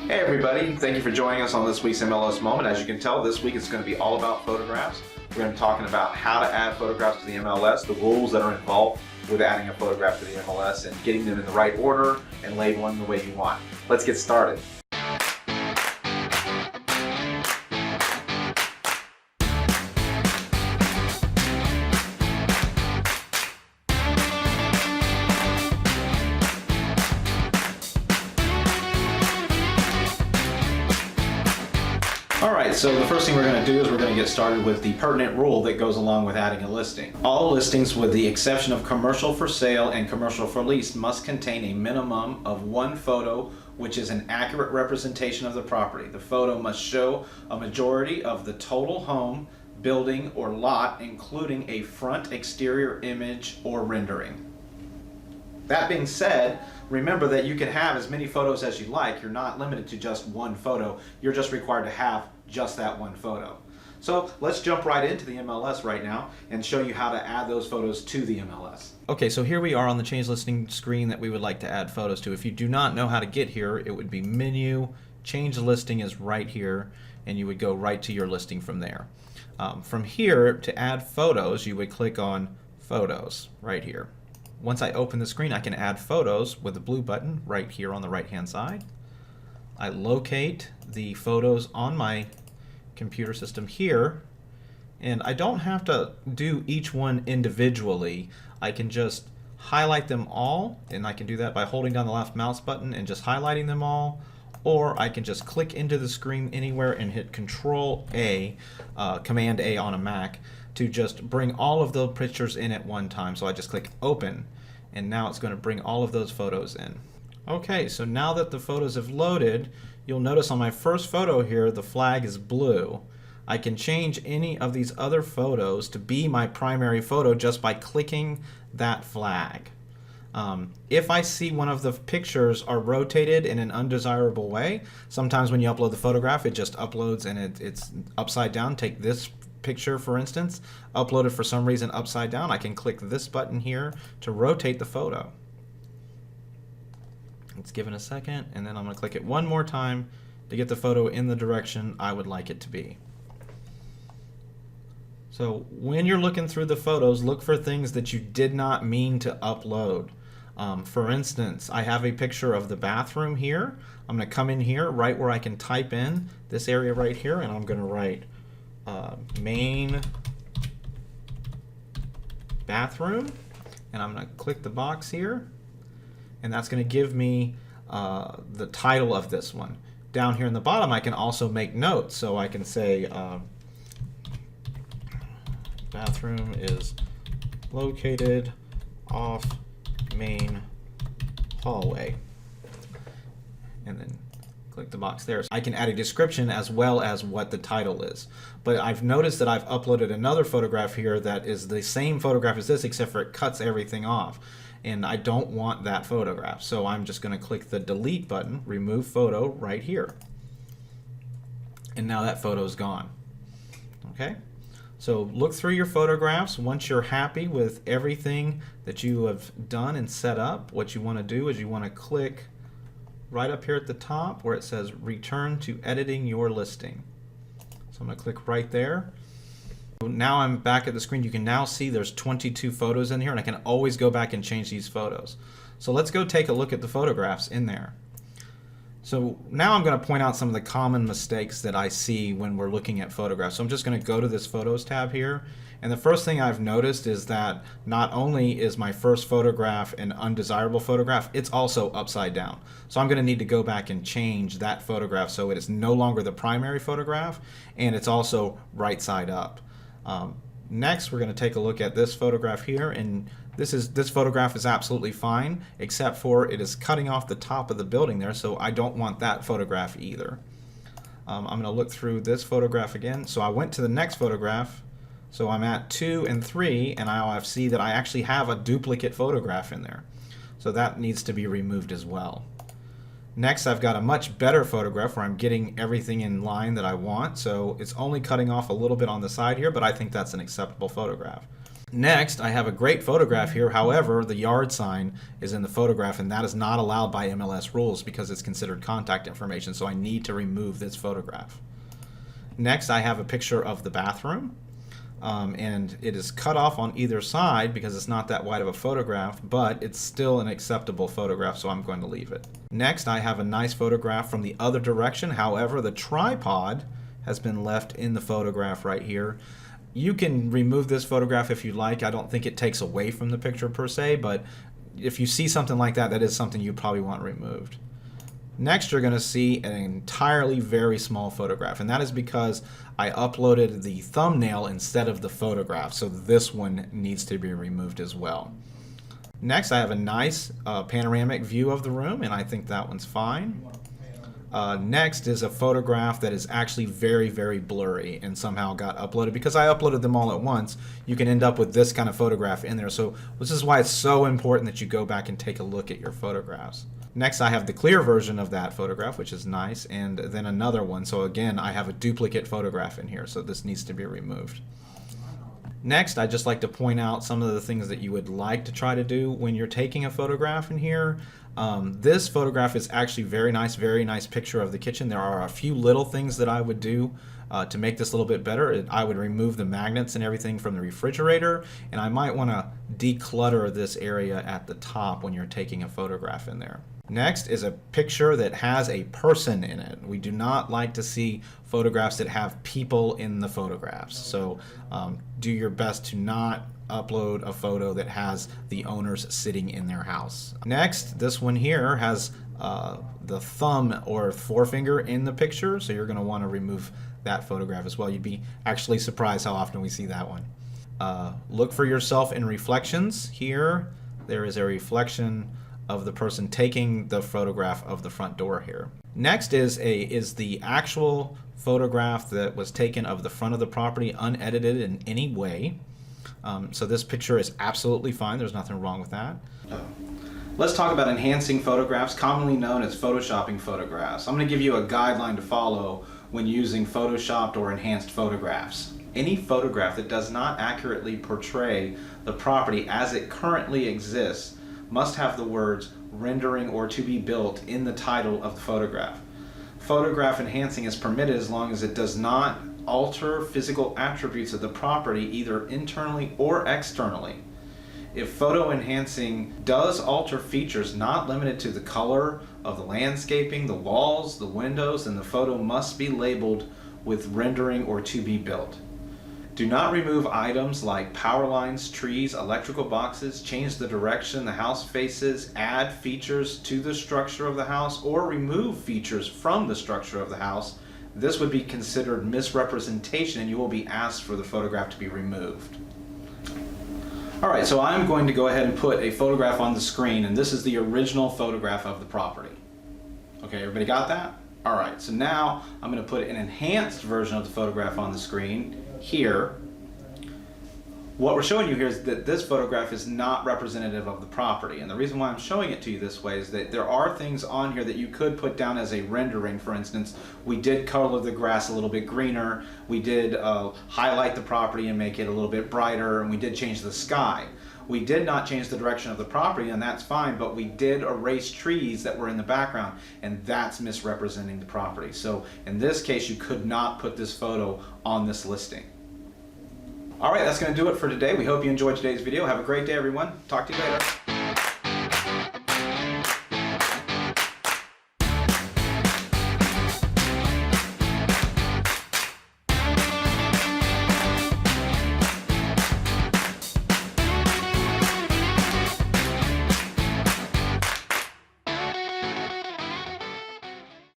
Hey everybody, thank you for joining us on this week's MLS Moment. As you can tell, this week it's going to be all about photographs. We're going to be talking about how to add photographs to the MLS, the rules that are involved with adding a photograph to the MLS, and getting them in the right order and labeling the way you want. Let's get started. Alright, so the first thing we're going to do is we're going to get started with the pertinent rule that goes along with adding a listing. All listings, with the exception of commercial for sale and commercial for lease, must contain a minimum of one photo which is an accurate representation of the property. The photo must show a majority of the total home, building, or lot, including a front exterior image or rendering. That being said, remember that you can have as many photos as you like. You're not limited to just one photo. You're just required to have just that one photo. So let's jump right into the MLS right now and show you how to add those photos to the MLS. Okay, so here we are on the change listing screen that we would like to add photos to. If you do not know how to get here, it would be menu, change listing is right here, and you would go right to your listing from there. From here, to add photos, you would click on Photos right here. Once I open the screen, I can add photos with the blue button right here on the right hand side. I locate the photos on my computer system here, and I don't have to do each one individually. I can just highlight them all, and I can do that by holding down the left mouse button and just highlighting them all, or I can just click into the screen anywhere and hit Control A, Command A on a Mac, to just bring all of the pictures in at one time. So I just click Open, and now it's going to bring all of those photos in. Okay, so now that the photos have loaded, you'll notice on my first photo here the flag is blue. I can change any of these other photos to be my primary photo just by clicking that flag. If I see one of the pictures are rotated in an undesirable way, sometimes when you upload the photograph it just uploads and it's upside down. Take this picture for instance, uploaded for some reason upside down. I can click this button here to rotate the photo. Let's give it a second, and then I'm going to click it one more time to get the photo in the direction I would like it to be. So when you're looking through the photos, look for things that you did not mean to upload. For instance, I have a picture of the bathroom here. I'm going to come in here right where I can type in this area right here, and I'm going to write main bathroom, and I'm going to click the box here, and that's going to give me the title of this one. Down here in the bottom I can also make notes, so I can say bathroom is located off main hallway, and then click the box there. So I can add a description as well as what the title is. But I've noticed that I've uploaded another photograph here that is the same photograph as this, except for it cuts everything off. And I don't want that photograph. So I'm just going to click the delete button, remove photo right here. And now that photo is gone. Okay? So look through your photographs. Once you're happy with everything that you have done and set up, what you want to do is you want to click right up here at the top where it says return to editing your listing. So I'm going to click right there. Now I'm back at the screen. You can now see there's 22 photos in here, and I can always go back and change these photos. So let's go take a look at the photographs in there. So now I'm going to point out some of the common mistakes that I see when we're looking at photographs. So I'm just going to go to this Photos tab here, and the first thing I've noticed is that not only is my first photograph an undesirable photograph, it's also upside down. So I'm going to need to go back and change that photograph so it is no longer the primary photograph, and it's also right side up. Next, we're going to take a look at this photograph here, and this photograph is absolutely fine, except for it is cutting off the top of the building there, so I don't want that photograph either. I'm going to look through this photograph again. So I went to the next photograph, so I'm at 2 and 3, and now I see that I actually have a duplicate photograph in there. So that needs to be removed as well. Next, I've got a much better photograph where I'm getting everything in line that I want. So it's only cutting off a little bit on the side here, but I think that's an acceptable photograph. Next, I have a great photograph here. However, the yard sign is in the photograph, and that is not allowed by MLS rules because it's considered contact information, so I need to remove this photograph. Next, I have a picture of the bathroom, and it is cut off on either side because it's not that wide of a photograph, but it's still an acceptable photograph, so I'm going to leave it. Next, I have a nice photograph from the other direction. However, the tripod has been left in the photograph right here. You can remove this photograph if you like. I don't think it takes away from the picture per se, but if you see something like that, that is something you probably want removed. Next, you're going to see an entirely very small photograph, and that is because I uploaded the thumbnail instead of the photograph, so this one needs to be removed as well. Next, I have a nice panoramic view of the room, and I think that one's fine. Next is a photograph that is actually very, very blurry and somehow got uploaded. Because I uploaded them all at once, you can end up with this kind of photograph in there. So this is why it's so important that you go back and take a look at your photographs. Next, I have the clear version of that photograph, which is nice, and then another one. So again, I have a duplicate photograph in here, so this needs to be removed. Next, I'd just like to point out some of the things that you would like to try to do when you're taking a photograph in here. This photograph is actually very nice picture of the kitchen. There are a few little things that I would do to make this a little bit better. I would remove the magnets and everything from the refrigerator, and I might want to declutter this area at the top when you're taking a photograph in there. Next is a picture that has a person in it. We do not like to see photographs that have people in the photographs. So do your best to not upload a photo that has the owners sitting in their house. Next, this one here has the thumb or forefinger in the picture, so you're going to want to remove that photograph as well. You'd be actually surprised how often we see that one. Look for yourself in reflections. Here, there is a reflection of the person taking the photograph of the front door here. Next is the actual photograph that was taken of the front of the property, unedited in any way. So this picture is absolutely fine. There's nothing wrong with that. Let's talk about enhancing photographs, commonly known as photoshopping photographs. I'm going to give you a guideline to follow when using photoshopped or enhanced photographs. Any photograph that does not accurately portray the property as it currently exists must have the words rendering or to be built in the title of the photograph. Photograph enhancing is permitted as long as it does not alter physical attributes of the property either internally or externally. If photo enhancing does alter features not limited to the color of the landscaping, the walls, the windows, then the photo must be labeled with rendering or to be built. Do not remove items like power lines, trees, electrical boxes, change the direction the house faces, add features to the structure of the house, or remove features from the structure of the house. This would be considered misrepresentation and you will be asked for the photograph to be removed. Alright, so I'm going to go ahead and put a photograph on the screen, and this is the original photograph of the property. Okay, everybody got that? Alright, so now I'm going to put an enhanced version of the photograph on the screen here. What we're showing you here is that this photograph is not representative of the property, and the reason why I'm showing it to you this way is that there are things on here that you could put down as a rendering. For instance, we did color the grass a little bit greener, we did highlight the property and make it a little bit brighter, and we did change the sky. We did not change the direction of the property, and that's fine, but we did erase trees that were in the background, and that's misrepresenting the property. So in this case, you could not put this photo on this listing. Alright, that's going to do it for today. We hope you enjoyed today's video. Have a great day, everyone. Talk to you later.